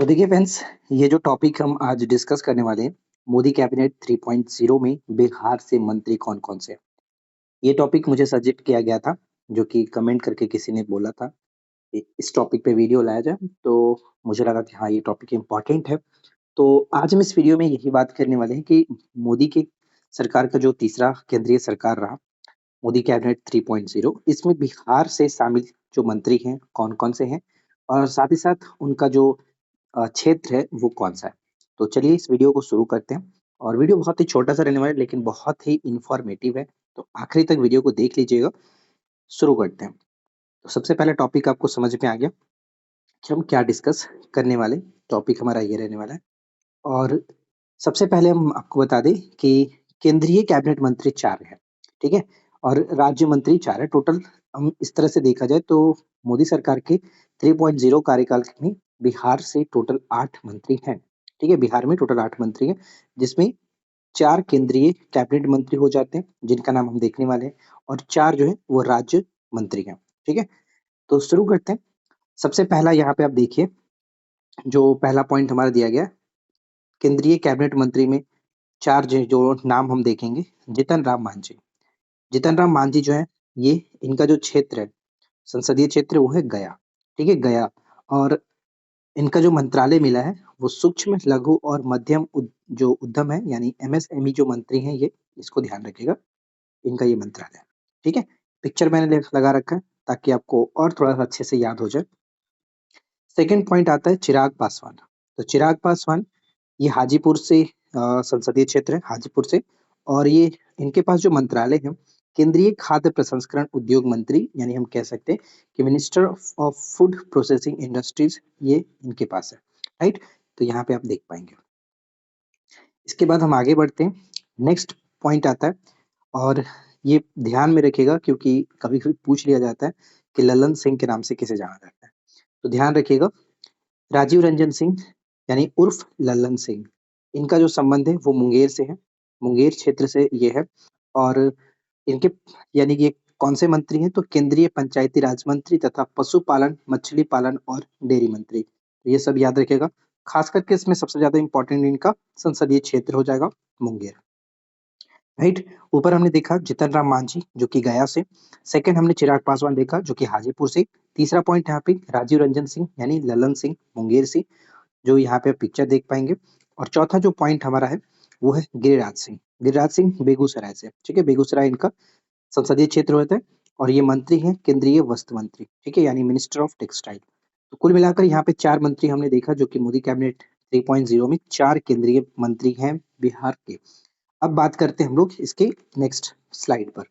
तो देखिए फ्रेंड्स, ये जो टॉपिक हम आज डिस्कस करने वाले हैं, मोदी कैबिनेट 3.0 में बिहार से मंत्री कौन-कौन से हैं। ये टॉपिक मुझे सजेस्ट किया गया था, जो कि कमेंट करके किसी ने बोला था कि इस टॉपिक पे वीडियो लाया जाए, तो मुझे लगा कि हाँ, ये टॉपिक इम्पोर्टेंट है। तो आज हम इस वीडियो में यही बात करने वाले हैं कि मोदी की सरकार का जो तीसरा केंद्रीय सरकार रहा, मोदी कैबिनेट 3.0, इसमें बिहार से शामिल जो मंत्री हैं, कौन-कौन से हैं और साथ ही साथ उनका जो क्षेत्र है वो कौन-सा है। तो चलिए इस वीडियो को शुरू करते हैं और वीडियो बहुत ही छोटा-सा रहने वाला है लेकिन बहुत ही इन्फॉर्मेटिव है, तो आखिरी तक वीडियो को देख लीजिएगा। शुरू करते हैं। तो सबसे पहला टॉपिक आपको समझ में आ गया कि हम क्या डिस्कस करने वाले, टॉपिक हमारा ये रहने वाला है। और सबसे पहले हम आपको बता दें कि केंद्रीय कैबिनेट मंत्री 4 हैं, ठीक है? और राज्य मंत्री 4 हैं। टोटल हम इस तरह से देखा जाए तो मोदी सरकार के 3.0 कार्यकाल में बिहार से टोटल 8 मंत्री हैं, ठीक है? बिहार में टोटल 8 मंत्री हैं, जिसमें 4 केंद्रीय कैबिनेट मंत्री हो जाते हैं, जिनका नाम हम देखने वाले हैं और 4 जो हैं वो राज्य मंत्री हैं, ठीक है? तो शुरू करते हैं। सबसे पहला यहाँ पे आप देखिए, जो पहला पॉइंट हमारा दिया गया है, केंद्रीय कैबिनेट मंत्री में 4 जो नाम हम देखेंगे, जीतन राम मांझी। जीतन राम मांझी जो है, ये इनका जो क्षेत्र है, संसदीय क्षेत्र वो है गया, ठीक है? गया। और इनका जो मंत्रालय मिला है, वो सूक्ष्म, लघु और मध्यम जो उद्यम है, यानी एमएसएमई जो मंत्री हैं ये, इसको ध्यान रखिएगा, इनका ये मंत्रालय है, ठीक है? पिक्चर मैंने लगा रखा है, ताकि आपको और थोड़ा-सा अच्छे से याद हो जाए। सेकंड पॉइंट आता है चिराग पासवान। तो चिराग पासवान ये हाजीपुर से संसदीय क्षेत्र है हाजीपुर से, और ये इनके पास जो मंत्रालय है, केंद्रीय खाद्य प्रसंस्करण उद्योग मंत्री, यानी हम कह सकते हैं कि minister of food processing industries, ये इनके पास है, राइट? तो यहाँ पे आप देख पाएंगे। इसके बाद हम आगे बढ़ते हैं। नेक्स्ट पॉइंट आता है, और ये ध्यान में रखिएगा क्योंकि कभी-कभी पूछ लिया जाता है कि ललन सिंह के नाम से किसे जाना जाता है। तो ध्यान रखिएगा, राजीव रंजन सिंह यानी उर्फ लल्लन सिंह, इनका जो संबंध है वो मुंगेर से है, मुंगेर क्षेत्र से ये है। और इनके यानी कि ये कौन से मंत्री हैं, तो केंद्रीय पंचायती राज मंत्री तथा पशुपालन, मछली पालन और डेयरी मंत्री। तो ये सब याद रखिएगा। खास करके इसमें सबसे ज़्यादा इम्पोर्टेंट इनका संसदीय क्षेत्र हो जाएगा मुंगेर, राइट? ऊपर हमने देखा जीतन राम मांझी जो कि गया से, सेकंड हमने चिराग पासवान देखा जो कि हाजीपुर से, तीसरा पॉइंट यहाँ पे राजीव रंजन सिंह यानी ललन सिंह मुंगेर से, जो यहाँ पे आप पिक्चर देख पाएँगे। और चौथा जो पॉइंट हमारा है, वो है गिरिराज सिंह। गिरिराज सिंह बेगूसराय से, ठीक है? बेगूसराय इनका संसदीय क्षेत्र होता है, और ये मंत्री हैं केंद्रीय वस्त्र मंत्री, ठीक है? यानी मिनिस्टर ऑफ टेक्सटाइल। तो कुल मिलाकर यहाँ पे 4 मंत्री हमने देखा, जो कि मोदी कैबिनेट 3.0 में 4 केंद्रीय मंत्री हैं बिहार के। अब बात करते हैं हम लोग इसके नेक्स्ट स्लाइड पर।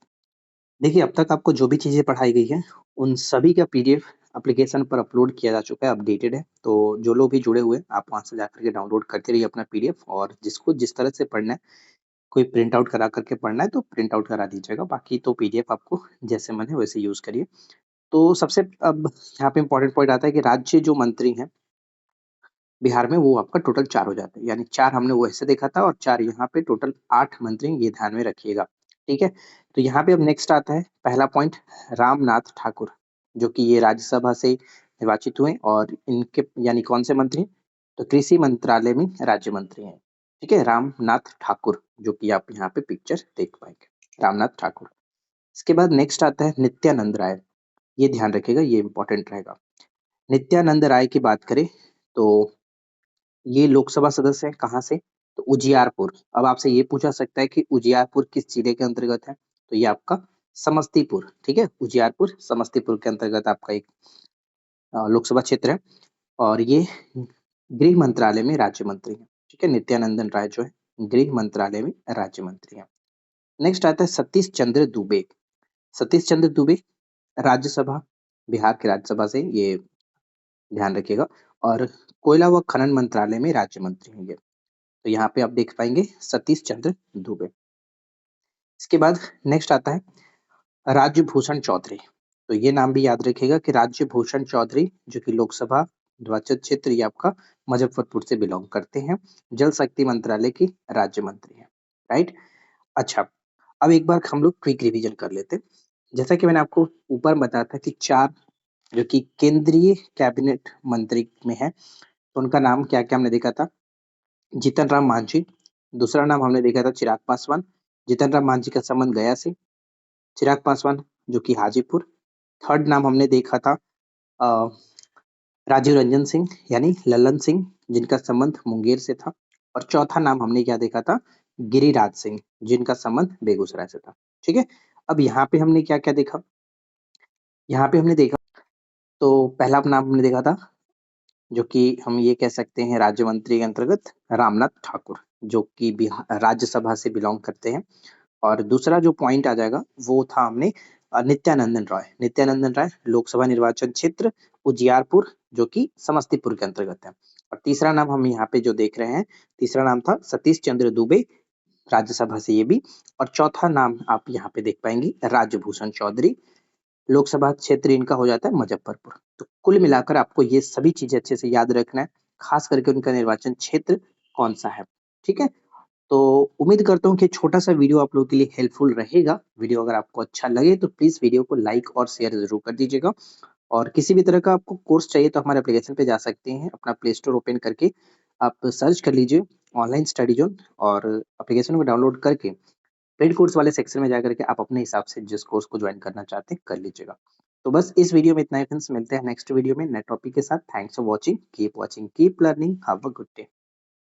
देखिए, अब तक आपको जो भी चीज़ें पढ़ाई गई हैं, उन सभी का पीडीएफ एप्लीकेशन पर अपलोड किया जा चुका है, अपडेटेड है। तो जो लोग भी जुड़े हुए हैं, आप वहाँ से जाकर के डाउनलोड करते रहिए अपना पीडीएफ, और जिसको जिस तरह से पढ़ना है, कोई प्रिंट आउट करा करके पढ़ना है, तो प्रिंट आउट करा दीजिएगा। बाकी तो पीडीएफ आपको जैसे मन है वैसे यूज़ करिए। तो सबसे अब यहाँ पे इम्पोर्टेंट पॉइंट आता है कि राज्य जो मंत्री हैं बिहार में, वो आपका टोटल 4 हो जाते हैं। यानी 4 हमने वैसे देखा था और 4 यहाँ पे, टोटल 8 मंत्री, ये ध्यान में रखिएगा, ठीक है? तो यहाँ पे अब नेक्स्ट आता है पहला पॉइंट, रामनाथ ठाकुर, जो कि ये राज्यसभा से निर्वाचित हुए, और इनके यानी कौन से मंत्री? तो कृषि मंत्रालय में राज्य मंत्री हैं, ठीक है? रामनाथ ठाकुर, जो कि आप यहाँ पे पिक्चर देख पाएँगे, रामनाथ ठाकुर। इसके बाद नेक्स्ट आता है नित्यानंद राय, ये ध्यान रखिएगा, ये इम्पोर्टेंट रहेगा। नित्यानंद राय की बात करें तो ये लोकसभा सदस्य हैं, कहाँ से? तो उजियारपुर। अब आपसे ये पूछा सकता है कि उजियारपुर किस जिले के अंतर्गत है? तो ये आपका समस्तीपुर, ठीक है? उजियारपुर समस्तीपुर के अंतर्गत आपका एक लोकसभा क्षेत्र है, और ये गृह मंत्रालय में राज्य मंत्री हैं, ठीक है? नित्यानंदन राय जो है, गृह मंत्रालय में राज्य मंत्री हैं। नेक्स्ट आता है सतीश चंद्र दुबे। सतीश चंद्र दुबे राज्यसभा, बिहार के राज्यसभा से ये, ध्यान रखिएगा। और कोयला व खनन मंत्रालय में राज्य मंत्री हैं ये। तो यहाँ पे आप देख पाएँगे सतीश चंद्र दुबे। इसके बाद नेक्स्ट आता है राज्यभूषण चौधरी। तो ये नाम भी याद रखिएगा कि राज्यभूषण चौधरी, जो कि लोकसभा निर्वाचन क्षेत्र ये आपका मुजफ्फरपुर से बिलॉन्ग करते हैं, जल शक्ति मंत्रालय की राज्य मंत्री हैं, राइट? अच्छा, अब एक बार हम लोग क्विक रिवीजन कर लेते हैं। जैसा कि मैंने आपको ऊपर बताया था कि 4 जो कि केंद्रीय कैबिनेट मंत्री में है, तो उनका नाम क्या-क्या हमने देखा था? जीतन राम मांझी, दूसरा नाम हमने देखा था चिराग पासवान। जीतन राम मांझी का संबंध गया से, चिराग पासवान जो कि हाजीपुर। थर्ड नाम हमने देखा था अ, राजीव रंजन सिंह यानी लल्लन सिंह, जिनका संबंध मुंगेर से था। और चौथा नाम हमने क्या देखा था? गिरिराज सिंह, जिनका संबंध बेगूसराय से था। ठीक है? अब यहाँ पे हमने क्या-क्या देखा? यहाँ पे हमने देखा तो पहला नाम हमने देखा था, जो कि हम ये कह सकते हैं राज्य मंत्री के अंतर्गत रामनाथ ठाकुर, जो कि राज्यसभा से बिलॉन्ग करते हैं। और दूसरा जो पॉइंट आ जाएगा वो था हमने नित्यानंदन राय। नित्यानंदन राय लोकसभा निर्वाचन क्षेत्र उजियारपुर, जो कि समस्तीपुर के अंतर्गत है। और तीसरा नाम हम यहाँ पे जो देख रहे हैं, तीसरा नाम था सतीश चंद्र दुबे, राज्यसभा से ये भी। और चौथा नाम आप यहाँ पे देख पाएंगे राज्यभूषण चौधरी, लोकसभा क्षेत्र इनका हो जाता है मुजफ्फरपुर। तो कुल मिलाकर आपको ये सभी चीजें अच्छे से याद रखना है, खास करके उनका निर्वाचन क्षेत्र कौन सा है। ठीक है? तो उम्मीद करता हूँ कि छोटा सा वीडियो आप लोगों के लिए हेल्पफुल रहेगा। वीडियो अगर आपको अच्छा लगे तो प्लीज वीडियो को लाइक और शेयर जरूर कर दीजिएगा। और किसी भी तरह का आपको कोर्स चाहिए तो हमारे एप्लीकेशन पे जा सकते हैं, अपना प्ले स्टोर ओपन करके आप सर्च कर लीजिए ऑनलाइन स्टडी जोन, और एप्लीकेशन को डाउनलोड करके पेड कोर्स वाले सेक्शन में जाकर के आप अपने हिसाब से जिस कोर्स को ज्वाइन करना चाहते हैं कर लीजिएगा। तो बस इस वीडियो में इतना ही फ्रेंड्स, मिलते हैं नेक्स्ट वीडियो में नए टॉपिक के साथ। Thanks for watching, keep learning, have a good day.